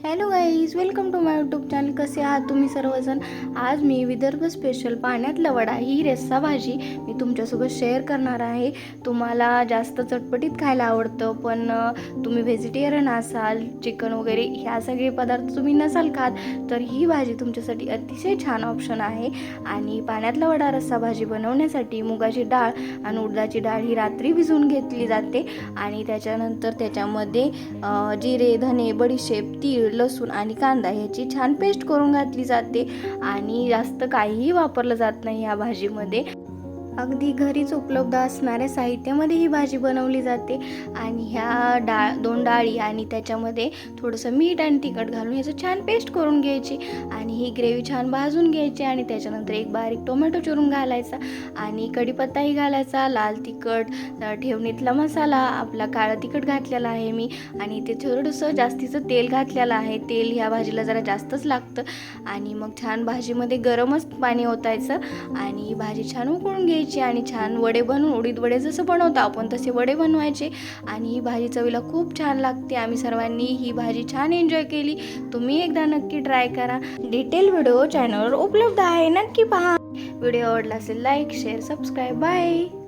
Hello guys, welcome to my YouTube channel. कसे आहात तुम्ही सर्वजण? आज मी विदर्भ स्पेशल पाण्यातला वडा ही रस्सा भाजी मी तुमच्यासोबत शेअर करणार आहे. तुम्हाला जास्त चटपटीत खायला आवडतं पण तुम्ही व्हेजिटेरियन असाल, चिकन वगैरे ह्या सगळे पदार्थ तुम्ही नसाल खात, तर ही भाजी तुमच्यासाठी अतिशय छान ऑप्शन आहे. आणि पाण्यातला वडा रस्सा भाजी बनवण्यासाठी मुगाची डाळ आणि उडदाची डाळ ही रात्री भिजवून घेतली जाते आणि त्याच्यानंतर त्याच्यामध्ये जिरे, धने, बडीशेप, तीळ, लसूण आणि कांदा ह्याची छान पेस्ट करून घातली जाते आणि जास्त काहीही वापरलं जात नाही या भाजीमध्ये. अगदी घरीच उपलब्ध असणाऱ्या साहित्यामध्ये ही भाजी बनवली जाते. आणि ह्या दोन डाळी आणि त्याच्यामध्ये थोडंसं मीठ आणि तिखट घालून ह्याचं छान पेस्ट करून घ्यायची आणि ही ग्रेव्ही छान भाजून घ्यायची आणि त्याच्यानंतर एक बारीक टोमॅटो चिरून घालायचा आणि कढीपत्ताही घालायचा, लाल तिखट, ठेवणीतला मसाला, आपला काळं तिखट घातलेला आहे मी आणि ते थोडंसं जास्तीचं तेल घातलेलं आहे. तेल ह्या भाजीला जरा जास्तच लागतं आणि मग छान भाजीमध्ये गरमच पाणी ओतायचं आणि भाजी छान उकळून घ्यायची आणि छान वडे बनवून, उडीद वडे जसं बनवतो आपण तसे वडे बनवायचे आणि ही भाजी चवीला खूप छान लागते. आम्ही सर्वांनी ही भाजी छान एन्जॉय केली. तुम्ही एकदा नक्की ट्राय करा. डिटेल व्हिडिओ चॅनलवर उपलब्ध आहे, नक्की पहा. व्हिडिओ आवडला असेल लाईक, शेअर, सबस्क्राईब. बाय.